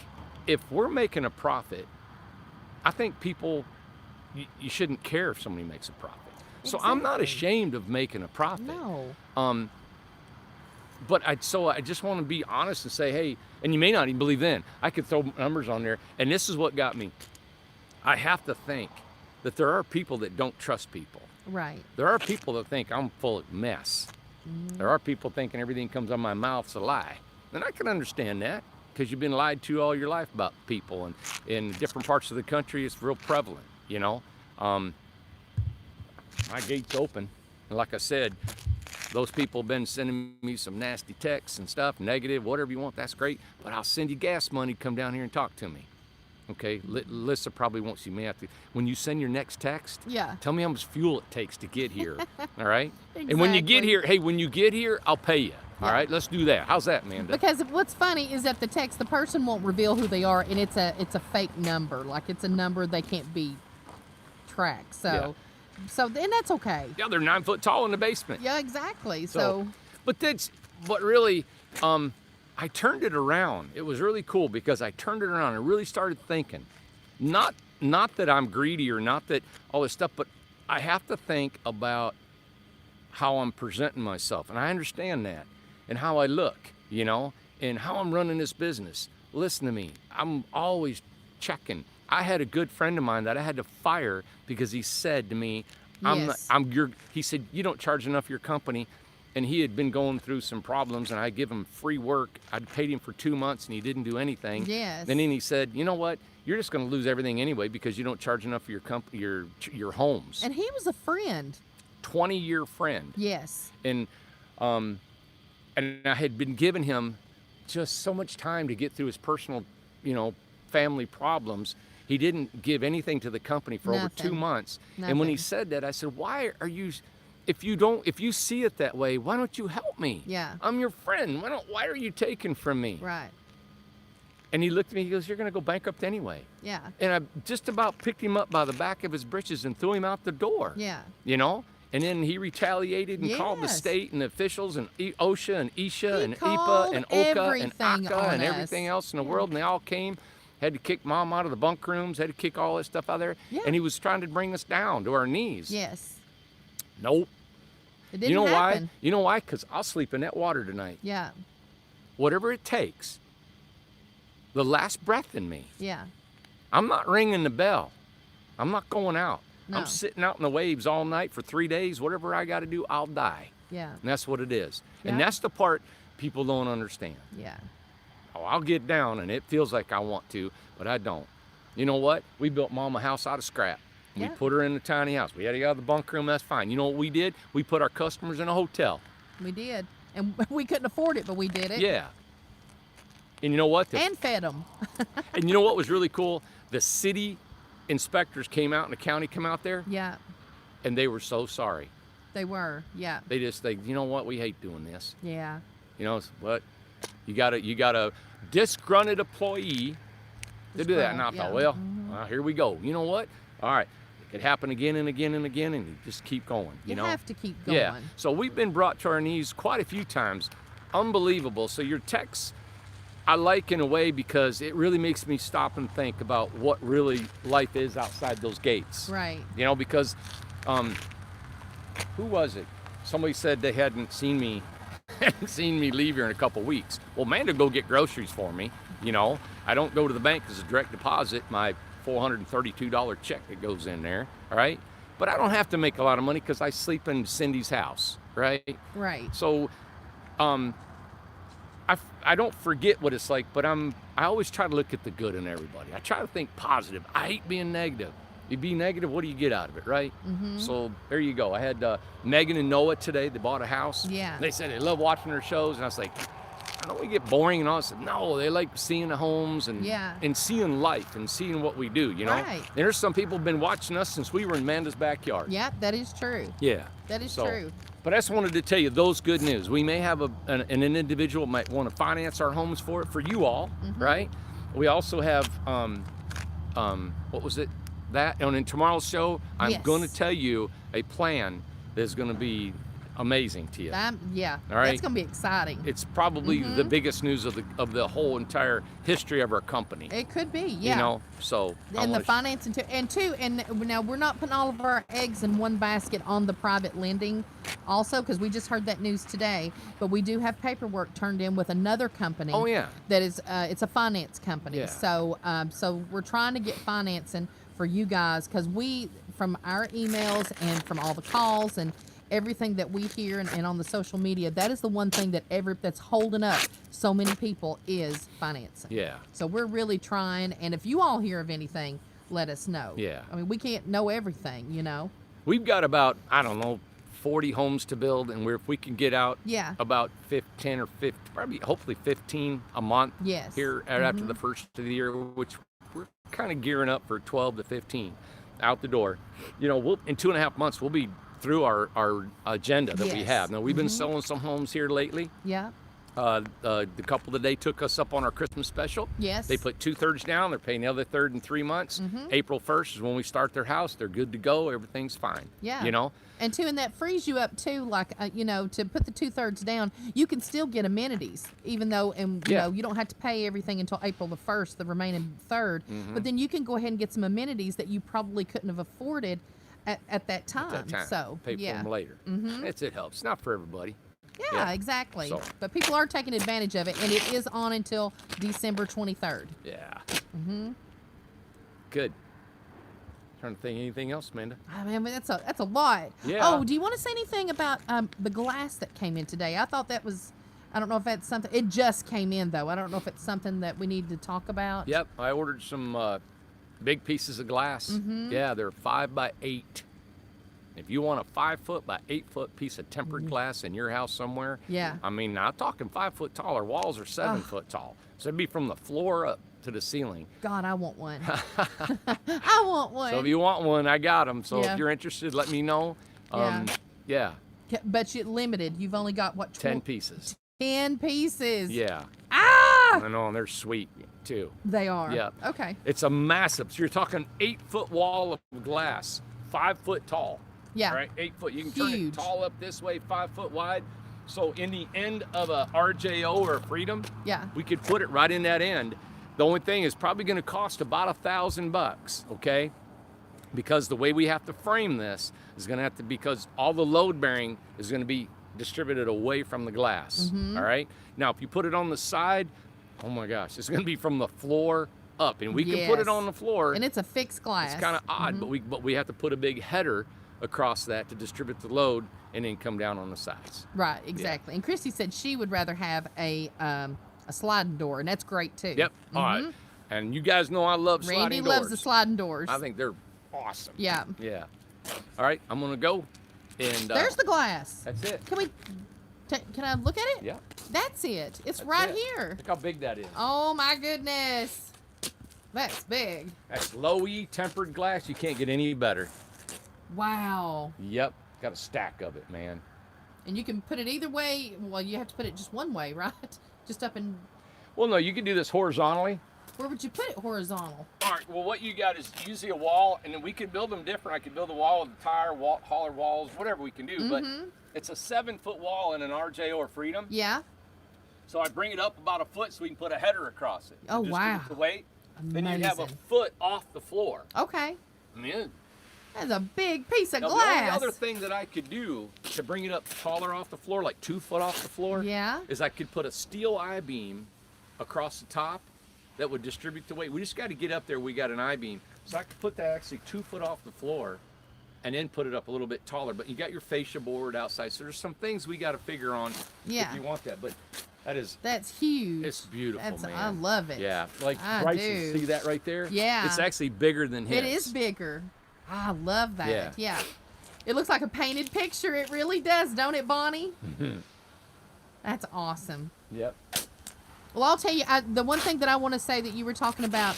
if we're making a profit, I think people, you shouldn't care if somebody makes a profit. So I'm not Exactly. ashamed of making a profit. No. But I just want to be honest and say, hey, and you may not even believe in. I could throw numbers on there, and this is what got me. I have to think that there are people that don't trust people. Right. There are people that think I'm full of mess. There are people thinking everything comes out of my mouth's a lie. And I can understand that because you've been lied to all your life about people. And in different parts of the country, it's real prevalent, My gate's open. And like I said, those people have been sending me some nasty texts and stuff, negative, whatever you want, that's great. But I'll send you gas money to come down here and talk to me. Okay, Lisa probably won't see me after. When you send your next text, Yeah. tell me how much fuel it takes to get here. All right? And when you get here, I'll pay you. All right? Let's do that. How's that, Amanda? Because what's funny is that the text, the person won't reveal who they are, and it's a fake number. Like it's a number they can't be tracked. So then that's okay. Yeah, they're 9 foot tall in the basement. Yeah, exactly. So But really, I turned it around. It was really cool because I turned it around and really started thinking, not that I'm greedy or not that all this stuff, but I have to think about how I'm presenting myself. And I understand that and how I look, and how I'm running this business. Listen to me. I'm always checking. I had a good friend of mine that I had to fire because he said to me, Yes. he said, you don't charge enough your company. And he had been going through some problems, and I'd give him free work. I'd paid him for 2 months, and he didn't do anything. Yes. And then he said, you know what? You're just going to lose everything anyway because you don't charge enough for your homes. and he was a friend. 20-year friend. Yes. And I had been giving him just so much time to get through his personal, family problems. He didn't give anything to the company for over 2 Nothing. months. And when he Nothing. said that, I said, why are you, if you see it that way, why don't you help me? Yeah. I'm your friend. Why are you taking from me? Right. And he looked at me, he goes, you're going to go bankrupt anyway. Yeah. And I just about picked him up by the back of his britches and threw him out the door. Yeah. And then he retaliated and called the Yes. state and the officials and OSHA and ISHA He and called IPA and OCA and everything ACA on and us. everything else in the world, and they all came, had to kick Mom out of the bunk rooms, had to kick all that stuff out there, Yeah. and he was trying to bring us down to our knees. Yes. Nope. It didn't You know happen. why? You know why? Because I'll sleep in that water tonight. Yeah. Whatever it takes. The last breath in me. Yeah. I'm not ringing the bell. I'm not going out. No. I'm sitting out in the waves all night for 3 days. Whatever I got to do, I'll die. Yeah. And that's what it is. And Yeah. that's the part people don't understand. Yeah. Oh, I'll get down, and it feels like I want to, but I don't. You know what? We built Mom a house out of scrap. We Yeah. put her in a tiny house. We had to get out of the bunk room. That's fine. You know what we did? We put our customers in a hotel. We did. And we couldn't afford it, but we did it. Yeah. And you know what? And fed them. And you know what was really cool? The city inspectors came out and the county came out there, Yeah. and they were so sorry. They were. Yeah. They just you know what? We hate doing this. Yeah. You know what? You got a disgruntled employee to do that. And I Disgruntled, thought, yeah. well, here we go. You know what? All right. It could happen again and again and again, and you just keep going. You know? have to keep going. Yeah. So we've been brought to our knees quite a few times. Unbelievable. So your texts, I like in a way because it really makes me stop and think about what really life is outside those gates. Right. You know, because who was it? Somebody said they hadn't seen me leave here in a couple weeks. Well, Amanda go get groceries for me. You know, I don't go to the bank as a direct deposit. My $432 check that goes in there. All right, but I don't have to make a lot of money because I sleep in Cindy's house. Right. Right. So, I don't forget what it's like, but I always try to look at the good in everybody. I try to think positive. I hate being negative. You be negative, what do you get out of it, right? Mm-hmm. So there you go. I had Megan and Noah today. They bought a house. Yeah. They said they love watching our shows, and I was like, I know we get boring and all. I said, no, they like seeing the homes and seeing life and seeing what we do, you know? Right. And there's some people been watching us since we were in Amanda's backyard. Yeah, that is true. Yeah. That is So, true. But I just wanted to tell you those good news. We may have an individual might want to finance our homes for you all, right? We also have, what was it? That, and in tomorrow's show, I'm Yes. going to tell you a plan that's going to be amazing to you. Yeah. All right. That's going to be exciting. It's probably the biggest news of the whole entire history of our company. It could be, yeah. You know, so And the financing too, and now we're not putting all of our eggs in one basket on the private lending, also because we just heard that news today. But we do have paperwork turned in with another company. Oh, yeah. That is, it's a finance company. Yeah. So we're trying to get financing for you guys because we, from our emails and from all the calls and everything that we hear and on the social media, that is the one thing that's holding up so many people is financing. Yeah. So we're really trying, and if you all hear of anything, let us know. Yeah. I mean, we can't know everything, you know. We've got about, I don't know, 40 homes to build, and if we can get out about 10 or 15, probably hopefully 15 a month here after the first of the year, which we're kind of gearing up for 12 to 15 out the door. You know, in 2.5 months, we'll be through our agenda that we have. Now, we've been selling some homes here lately. Yeah. The couple today took us up on our Christmas special. Yes. They put 2/3 down. They're paying the other third in 3 months. April 1st is when we start their house. They're good to go. Everything's fine. Yeah. You know? And that frees you up too, like, you know, to put the 2/3 down, you can still get amenities, even though, and you know, you don't have to pay everything until April the 1st, the remaining third. But then you can go ahead and get some amenities that you probably couldn't have afforded at that time. At that time. So, pay for them later. It helps. It's not for everybody. Yeah, exactly. So. But people are taking advantage of it, and it is on until December 23rd. Yeah. Good. Trying to think anything else, Amanda? I mean, that's a lot. Yeah. Oh, do you want to say anything about the glass that came in today? I thought that was, I don't know if that's something, it just came in though. I don't know if it's something that we need to talk about. Yep. I ordered some big pieces of glass. Yeah, they're 5 by 8. If you want a 5 foot by 8 foot piece of tempered glass in your house somewhere, I mean, now I'm talking 5 foot tall. Our walls are 7 foot tall, so it'd be from the floor up to the ceiling. God, I want one. I want one. So if you want one, I got them. So if you're interested, let me know. Yeah. But you're limited. You've only got what? 10 pieces. 10 pieces. Yeah. Ah! I know, and they're sweet too. They are. Yeah. Okay. It's a massive. So you're talking 8 foot wall of glass, 5 foot tall. Yeah. All right, 8 foot. You can turn Huge. it tall up this way, 5 foot wide. So in the end of a RJO or a Freedom, we could put it right in that end. The only thing is probably going to cost about $1,000, okay? Because the way we have to frame this is going to have to, because all the load bearing is going to be distributed away from the glass. All right. Now, if you put it on the side, oh my gosh, it's going to be from the floor up, and we can put it Yes. on the floor. And it's a fixed glass. It's kind of odd, but we have to put a big header across that to distribute the load, and then come down on the sides. Right, exactly. And Christy said she would rather have a sliding door, and that's great too. Yep. All right. And you guys know I love sliding Randy doors. loves the sliding doors. I think they're awesome. Yeah. Yeah. All right, I'm gonna go, and There's the glass. that's it. Can I look at it? Yeah. That's it. It's That's right it. here. Look how big that is. Oh my goodness. That's big. That's low E tempered glass. You can't get any better. Wow. Yep. Got a stack of it, man. And you can put it either way. Well, you have to put it just one way, right? Just up and Well, no, you can do this horizontally. where would you put it horizontal? All right. Well, what you got is usually a wall, and then we could build them different. I could build a wall with a tire, holler walls, whatever we can do. But it's a 7-foot wall in an RJO or Freedom. Yeah. So I bring it up about a foot so we can put a header across it. Oh, Distribute wow. the weight. Then you'd have a Amazing. foot off the floor. Okay. I mean, That's a big piece of now, glass. the only other thing that I could do to bring it up taller off the floor, like 2 foot off the floor, Yeah. is I could put a steel I-beam across the top that would distribute the weight. We just got to get up there. We got an I-beam. So I could put that actually 2 foot off the floor and then put it up a little bit taller. But you got your fascia board outside. So there's some things we got to figure on Yeah. if you want that. But that is, That's huge. it's beautiful, That's, man. I love it. Yeah, like I Bryce's. do. See that right there? Yeah. It's actually bigger than his. It is bigger. I love that. Yeah. Yeah. It looks like a painted picture. It really does, don't it, Bonnie? That's awesome. Yep. Well, I'll tell you, the one thing that I want to say that you were talking about,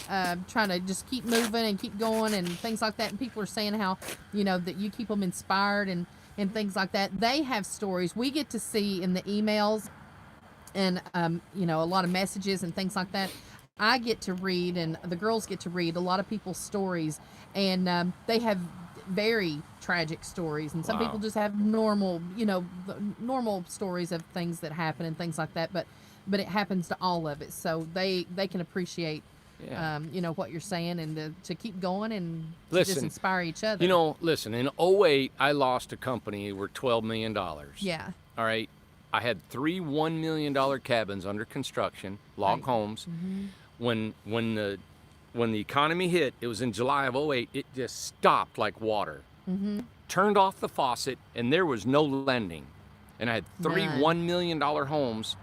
trying to just keep moving and keep going and things like that. And people are saying how, that you keep them inspired and things like that. They have stories we get to see in the emails and, a lot of messages and things like that. I get to read and the girls get to read a lot of people's stories, and they have very tragic stories, and some Wow. people just have normal, normal stories of things that happen and things like that. But it happens to all of it, so they can appreciate, Yeah. what you're saying, and to keep going and to Listen, just inspire each other. Listen, in 08, I lost a company worth $12 million. Yeah. All right. I had 3 $1 million cabins under construction, log Right. homes. When the economy hit, it was in July of 08, it just stopped like water. Turned off the faucet, and there was no lending. And I had 3 None. $1 million homes,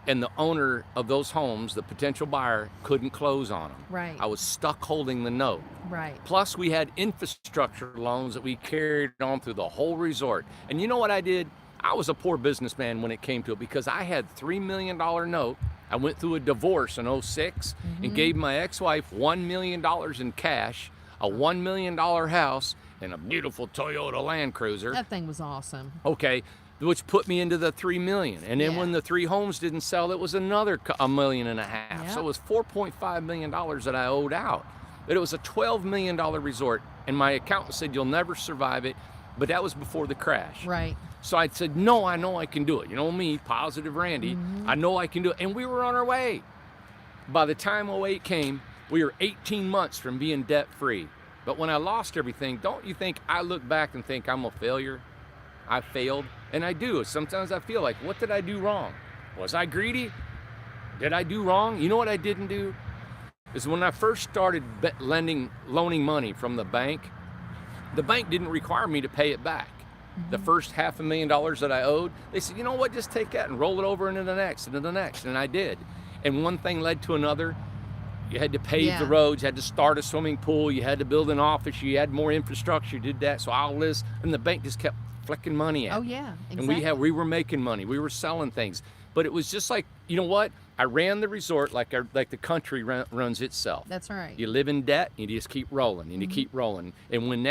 and the owner of those homes, the potential buyer, couldn't close on them. Right. I was stuck holding the note. Right. Plus, we had infrastructure loans that we carried on through the whole resort. And you know what I did? I was a poor businessman when it came to it, because I had $3 million note. I went through a divorce in 06 and gave my ex-wife $1 million in cash, a $1 million house, and a beautiful Toyota Land Cruiser. That thing was awesome. Okay, which put me into the $3 million. And then Yeah. when the 3 homes didn't sell, it was another $1.5 million. So Yep. it was $4.5 million that I owed out. But it was a $12 million resort, and my accountant said, you'll never survive it. But that was before the crash. Right. So I said, no, I know I can do it. You know me, positive Randy. I know I can do it. And we were on our way. By the time 08 came, we were 18 months from being debt free. But when I lost everything, don't you think I look back and think I'm a failure? I failed. And I do. Sometimes I feel like, what did I do wrong? Was I greedy? Did I do wrong? You know what I didn't do? Is when I first started loaning money from the bank didn't require me to pay it back. The first $500,000 that I owed, they said, you know what, just take that and roll it over into the next, and I did. And one thing led to another. You had to pave the Yeah. roads, you had to start a swimming pool, you had to build an office, you had more infrastructure, you did that, so all this, and the bank just kept flicking money at Oh me. yeah. And Exactly. we were making money, we were selling things, but it was just like, you know what, I ran the resort like the country runs itself. That's right. You live in debt, you just keep rolling, and you keep rolling, and when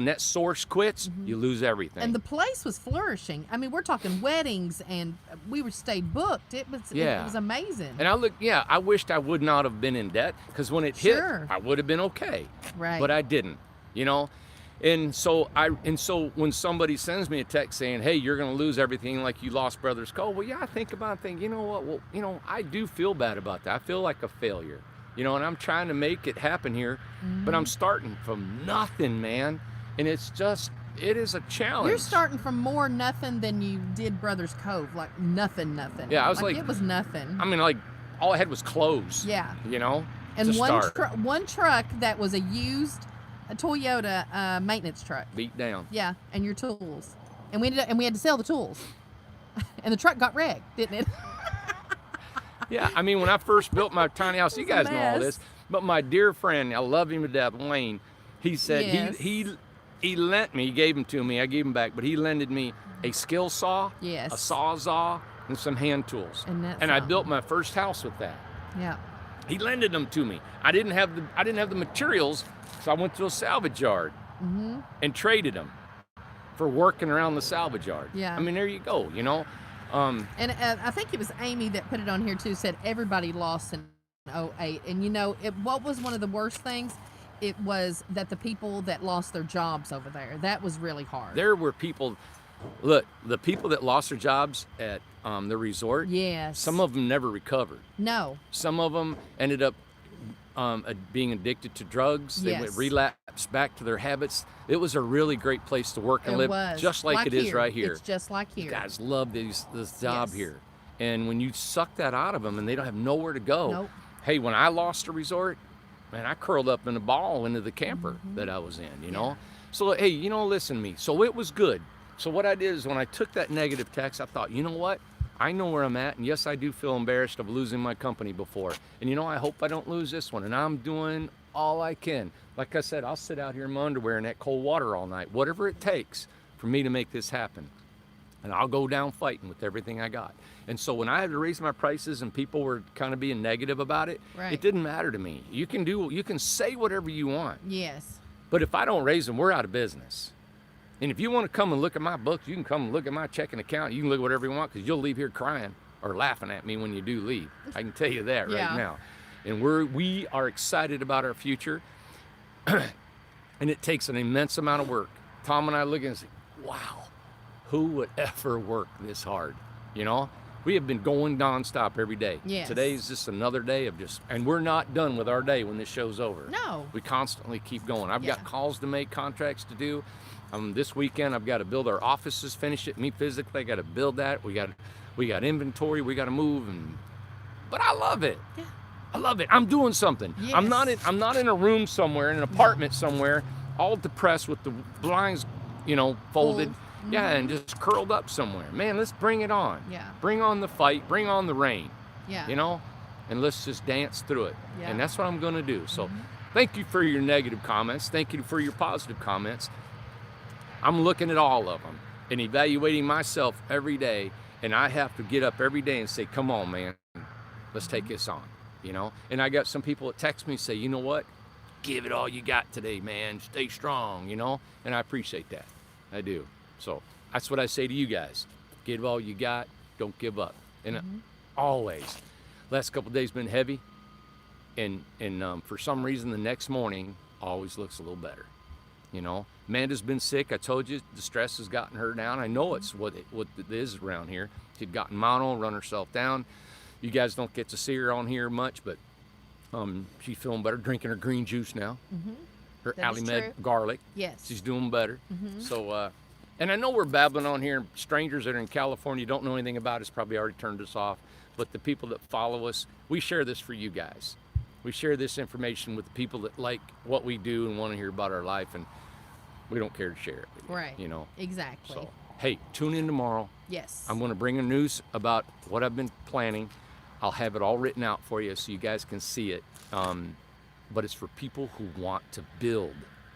that source quits, you lose everything. And the place was flourishing. I mean, we're talking weddings, and we were stayed booked. It was amazing. And I wished I would not have been in debt, because when it Sure. hit, I would have been okay. Right. But I didn't, And so when somebody sends me a text saying, "Hey, you're going to lose everything like you lost Brothers Cole," well, yeah, I think about it, think, you know what? Well, I do feel bad about that. I feel like a failure, and I'm trying to make it happen here, but I'm starting from nothing, man. And it is a challenge. You're starting from more nothing than you did Brothers Cove, like nothing. Yeah, I was it was nothing. I mean, like, all I had was clothes. Yeah. And to start. one truck that was a used Toyota maintenance truck. Beat down. Yeah, and your tools. And we had to sell the tools. And the truck got wrecked, didn't it? Yeah, I mean, when I first built my tiny house, you It was a guys know all mess. this, but my dear friend, I love him to death, Wayne, he said Yes. he lent me, he gave him to me, I gave him back, but he lended me a skill saw, Yes. a sawzall, and some hand tools. And that's I something. built my first house with that. Yeah. He lended them to me. I didn't have the materials, so I went to a salvage yard and traded them for working around the salvage yard. Yeah. I mean, there you go, you know. And I think it was Amy that put it on here too, said everybody lost in 08. And you know, what was one of the worst things? It was that the people that lost their jobs over there, that was really hard. There were people, look, the people that lost their jobs at the resort, Yes. some of them never recovered. No. Some of them ended up being addicted to drugs. They went Yes. relapsed back to their habits. It was a really great place to work and It live, was. just like it is right here. It's just like You here. guys love this job Yes. here. And when you suck that out of them and they don't have nowhere to go. Nope. Hey, when I lost a resort, man, I curled up in a ball into the camper that I was in, you know? So, hey, you know, listen to me. So it was good. So what I did is when I took that negative text, I thought, you know what? I know where I'm at, and yes, I do feel embarrassed of losing my company before. And you know, I hope I don't lose this one, and I'm doing all I can. Like I said, I'll sit out here in my underwear in that cold water all night, whatever it takes for me to make this happen. And I'll go down fighting with everything I got. And so when I had to raise my prices and people were kind of being negative about it, Right. it didn't matter to me. You can say whatever you want, Yes. but if I don't raise them, we're out of business. And if you want to come and look at my books, you can come and look at my checking account. You can look at whatever you want, because you'll leave here crying or laughing at me when you do leave. I can tell you that Yeah. right now. And we are excited about our future. And it takes an immense amount of work. Tom and I look and say, wow, who would ever work this hard? You know, we have been going nonstop every day. Yes. Today's just another day of and we're not done with our day when this show's over. No. We constantly keep going. I've Yeah. got calls to make, contracts to do. This weekend I've got to build our offices, finish it. Me physically, I got to build that. We got inventory. We got to move, but I love it. Yeah. I love it. I'm doing something. Yes. I'm not in a room somewhere, in an apartment somewhere, all depressed with the blinds, folded. Pulled. Yeah, and just curled up somewhere. Man, let's bring it on. Yeah. Bring on the fight. Bring on the rain. Yeah. And let's just dance through it. Yeah. And that's what I'm going to do. So thank you for your negative comments. Thank you for your positive comments. I'm looking at all of them and evaluating myself every day. And I have to get up every day and say, come on, man, let's take this on, And I got some people that text me and say, you know what? Give it all you got today, man. Stay strong, And I appreciate that. I do. So that's what I say to you guys. Give all you got. Don't give up. And always. Last couple of days been heavy. And for some reason, the next morning always looks a little better. Amanda's been sick. I told you the stress has gotten her down. I know it's what it is around here. She'd gotten mono, run herself down. You guys don't get to see her on here much, but she's feeling better, drinking her green juice now. Her That is Alimed true. garlic. Yes. She's doing better. So, and I know we're babbling on here, and strangers that are in California don't know anything about us probably already turned us off. But the people that follow us, we share this for you guys. We share this information with the people that like what we do and want to hear about our life, and we don't care to share it with you, Right. Exactly. So, hey, tune in tomorrow. Yes. I'm going to bring a news about what I've been planning. I'll have it all written out for you so you guys can see it. But it's for people who want to build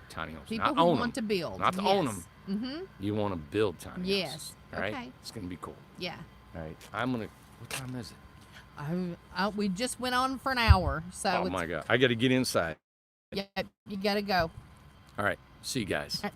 tiny homes, People not who own want them. to build. Not to own them. Mm-hmm. You want to build tiny Yes. houses. All right? Okay. It's going to be cool. Yeah. All right. What time is it? We just went on for an hour, so Oh, my God. I got to get inside. yeah, you got to go. All right. See you guys. All right.